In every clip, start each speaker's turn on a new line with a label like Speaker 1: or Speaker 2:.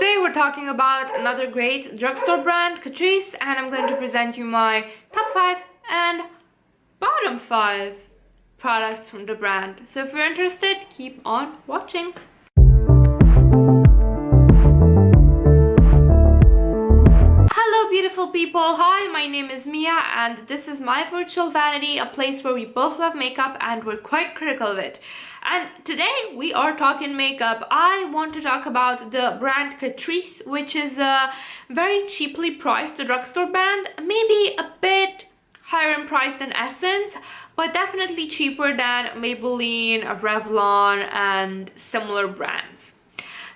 Speaker 1: Today we're talking about another great drugstore brand, Catrice, and I'm going to present you my top 5 and bottom 5 products from the brand. So if you're interested, keep on watching. Hello beautiful people, hi, my name is Mia and this is my virtual vanity, a place where we both love makeup and we're quite critical of it. And today we are talking makeup. I want to talk about the brand Catrice, which is a very cheaply priced drugstore brand, maybe a bit higher in price than Essence, but definitely cheaper than Maybelline, Revlon and similar brands.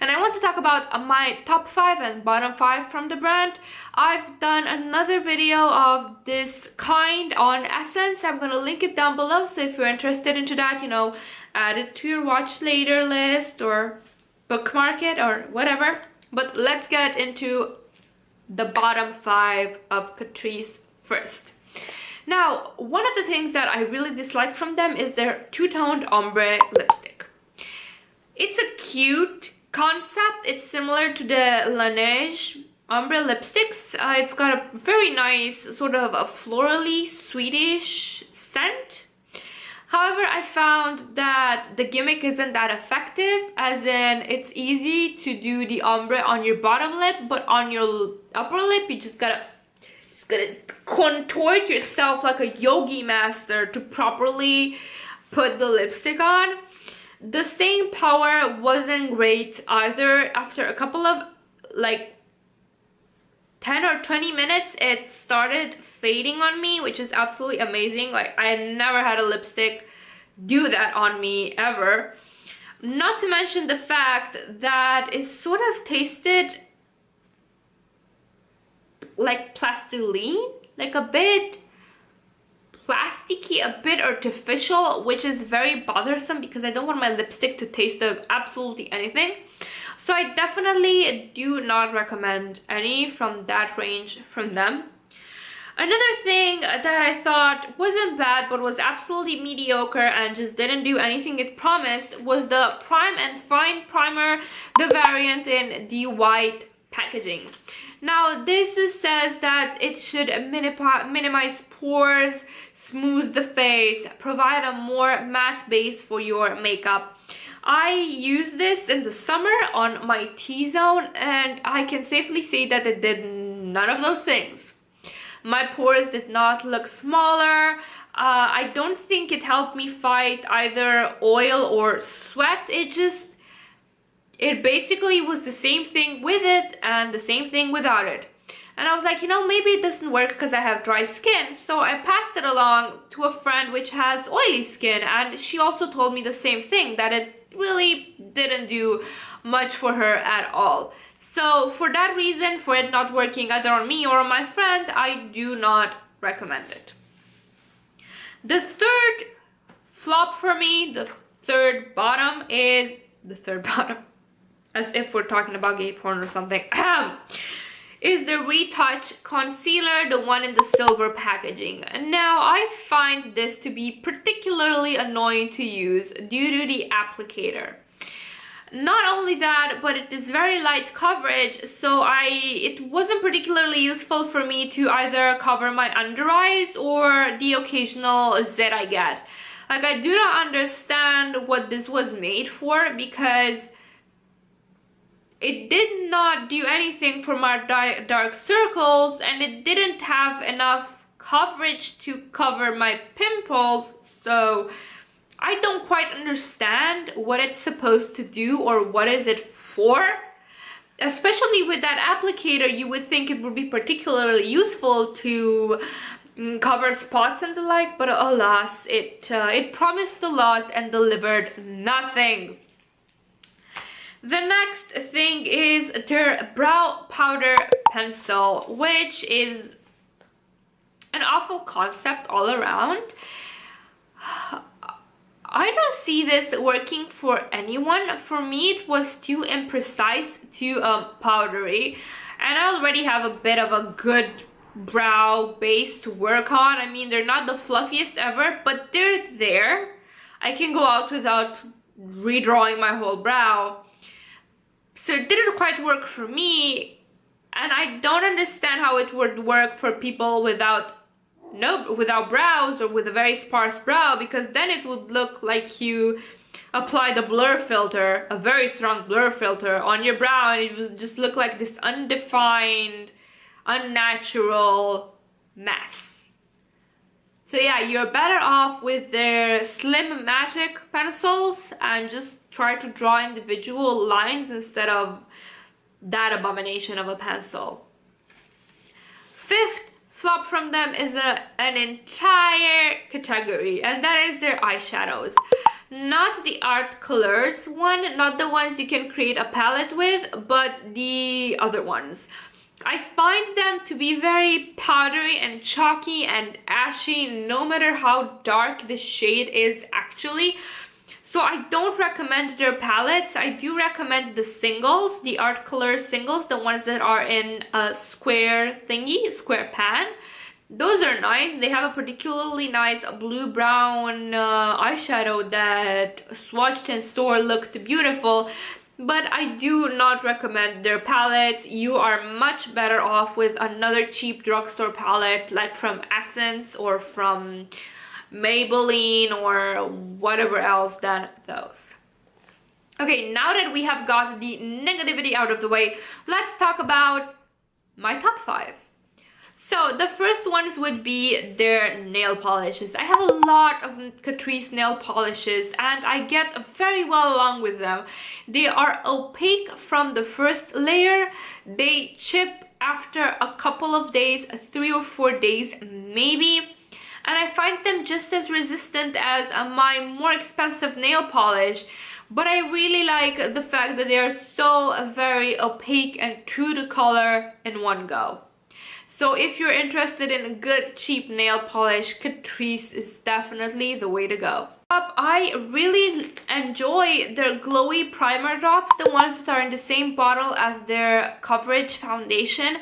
Speaker 1: And I want to talk about my top 5 and bottom 5 from the brand. I've done another video of this kind on Essence. I'm going to link it down below, so if you're interested into that, you know, add it to your watch later list or bookmark it or whatever. But let's get into the bottom 5 of Catrice first. Now, one of the things that I really dislike from them is their two-toned ombre lipstick. It's a cute concept. It's similar to the Laneige ombre lipsticks. It's got a very nice sort of a florally sweetish scent. However, I found that the gimmick isn't that effective, as in it's easy to do the ombre on your bottom lip, but on your upper lip you just gotta contort yourself like a yogi master to properly put the lipstick on. The staying power wasn't great either. After a couple of like 10 or 20 minutes it started fading on me, which is absolutely amazing. Like, I never had a lipstick do that on me ever. Not to mention the fact that it sort of tasted like plastiline, like a bit plasticky, a bit artificial, which is very bothersome because I don't want my lipstick to taste of absolutely anything. So I definitely do not recommend any from that range from them. Another thing that I thought wasn't bad but was absolutely mediocre and just didn't do anything it promised was the Prime and Fine Primer, the variant in the white packaging. Now this says that it should minimize pores, smooth the face, provide a more matte base for your makeup. I used this in the summer on my T-zone and I can safely say that it did none of those things. My pores did not look smaller. I don't think it helped me fight either oil or sweat. It basically was the same thing with it and the same thing without it. And I was like, you know, maybe it doesn't work because I have dry skin. So I passed it along to a friend which has oily skin, and she also told me the same thing, that it really didn't do much for her at all. So for that reason, for it not working either on me or on my friend, I do not recommend it. The third flop for me, the third bottom, as if we're talking about gay porn or something, is the Retouch Concealer, the one in the silver packaging. Now, I find this to be particularly annoying to use due to the applicator. Not only that, but it is very light coverage, so it wasn't particularly useful for me to either cover my under eyes or the occasional zit I get. Like, I do not understand what this was made for, because it did not do anything for my dark circles and it didn't have enough coverage to cover my pimples, so I don't quite understand what it's supposed to do or what is it for. Especially with that applicator, you would think it would be particularly useful to cover spots and the like, but alas, it promised a lot and delivered nothing. The next thing is their brow powder pencil, which is an awful concept all around. I don't see this working for anyone. For me, it was too imprecise, too powdery, and I already have a bit of a good brow base to work on. I mean, they're not the fluffiest ever, but they're there. I can go out without redrawing my whole brow. So it didn't quite work for me, and I don't understand how it would work for people without brows or with a very sparse brow, because then it would look like you applied a blur filter, a very strong blur filter on your brow, and it would just look like this undefined, unnatural mess. So yeah, you're better off with their Slim Magic pencils and just try to draw individual lines instead of that abomination of a pencil. Fifth flop from them is an entire category, and that is their eyeshadows. Not the art colors one, not the ones you can create a palette with, but the other ones. I find them to be very powdery and chalky and ashy, no matter how dark the shade is actually. So I don't recommend their palettes. I do recommend the singles, the art color singles, the ones that are in a square thingy, square pan. Those are nice. They have a particularly nice blue-brown eyeshadow that swatched in store looked beautiful. But I do not recommend their palettes. You are much better off with another cheap drugstore palette, like from Essence or from Maybelline or whatever else than those. Okay, now that we have got the negativity out of the way, let's talk about my top 5. So the first ones would be their nail polishes. I have a lot of Catrice nail polishes and I get very well along with them. They are opaque from the first layer. They chip after a couple of days, 3 or 4 days maybe. And I find them just as resistant as my more expensive nail polish. But I really like the fact that they are so very opaque and true to color in one go. So if you're interested in a good cheap nail polish, Catrice is definitely the way to go. I really enjoy their glowy primer drops, the ones that are in the same bottle as their coverage foundation.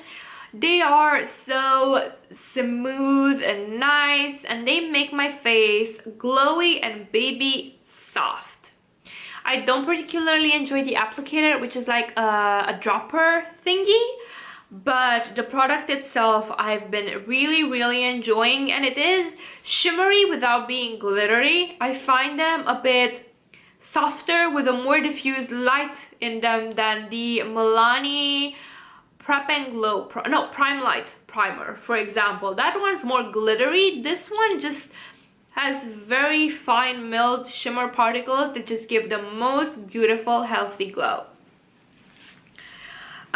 Speaker 1: They are so smooth and nice, and they make my face glowy and baby soft. I don't particularly enjoy the applicator, which is like a dropper thingy. But the product itself I've been really enjoying, and it is shimmery without being glittery. I find them a bit softer with a more diffused light in them than the Milani Prep and Glow, Prime Light primer, for example. That one's more glittery. This one just has very fine milled shimmer particles that just give the most beautiful healthy glow.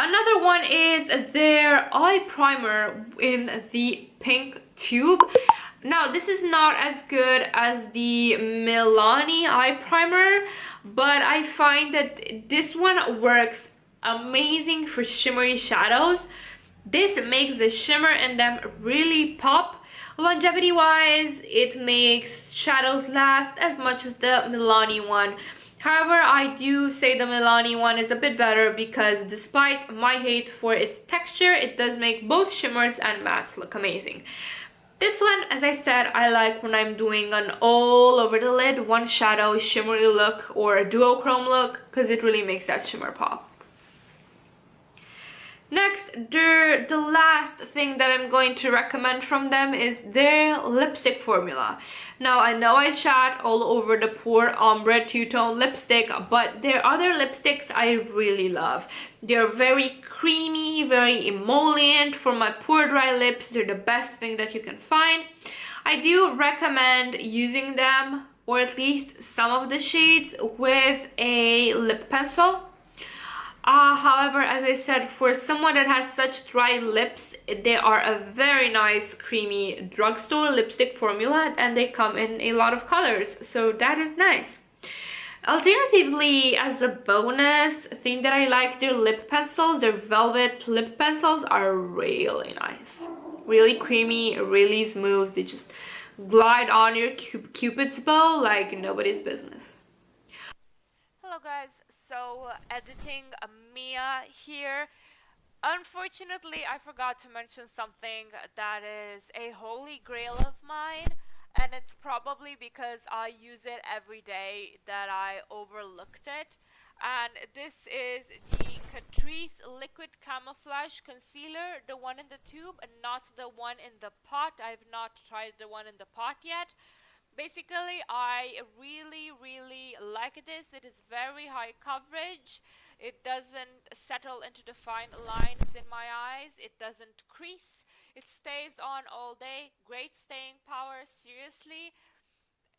Speaker 1: Another one is their eye primer in the pink tube. Now, this is not as good as the Milani eye primer, but I find that this one works amazing for shimmery shadows. This makes the shimmer in them really pop. Longevity wise, it makes shadows last as much as the Milani one. However, I do say the Milani one is a bit better because despite my hate for its texture, it does make both shimmers and mattes look amazing. This one, as I said, I like when I'm doing an all over the lid, one shadow shimmery look or a duochrome look, because it really makes that shimmer pop. Next, the last thing that I'm going to recommend from them is their lipstick formula. Now, I know I shat all over the poor Ombre Two-Tone lipstick, but their other lipsticks I really love. They're very creamy, very emollient. For my poor dry lips, they're the best thing that you can find. I do recommend using them, or at least some of the shades, with a lip pencil. However, as I said, for someone that has such dry lips, they are a very nice creamy drugstore lipstick formula, and they come in a lot of colors, so that is nice. Alternatively, as a bonus thing that I like, their lip pencils, their velvet lip pencils are really nice. Really creamy, really smooth. They just glide on your cupid's bow like nobody's business. Hello guys, so editing Mia here. Unfortunately, I forgot to mention something that is a holy grail of mine, and it's probably because I use it every day that I overlooked it. And this is the Catrice Liquid Camouflage Concealer, the one in the tube and not the one in the pot. I've not tried the one in the pot yet. Basically, I really like this. It is very high coverage. It doesn't settle into the fine lines in my eyes. It doesn't crease. It stays on all day. Great staying power, seriously.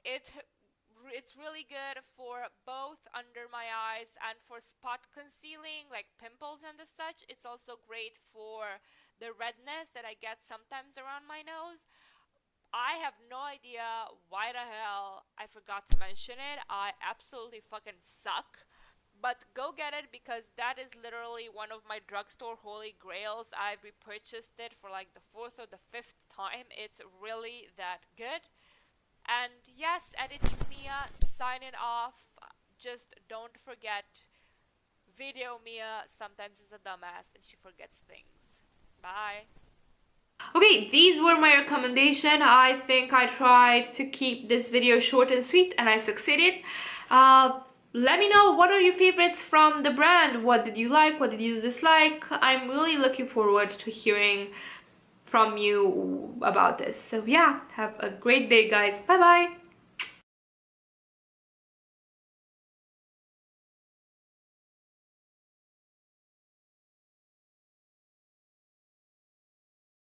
Speaker 1: It's really good for both under my eyes and for spot concealing, like pimples and the such. It's also great for the redness that I get sometimes around my nose. I have no idea why the hell I forgot to mention it. I absolutely fucking suck. But go get it, because that is literally one of my drugstore holy grails. I've repurchased it for like the 4th or the 5th time. It's really that good. And yes, editing Mia, signing off. Just don't forget, video Mia sometimes is a dumbass and she forgets things. Bye. Okay, these were my recommendation. I think I tried to keep this video short and sweet and I succeeded. Let me know, what are your favorites from the brand? What did you like? What did you dislike? I'm really looking forward to hearing from you about this. So yeah, have a great day, guys. Bye bye.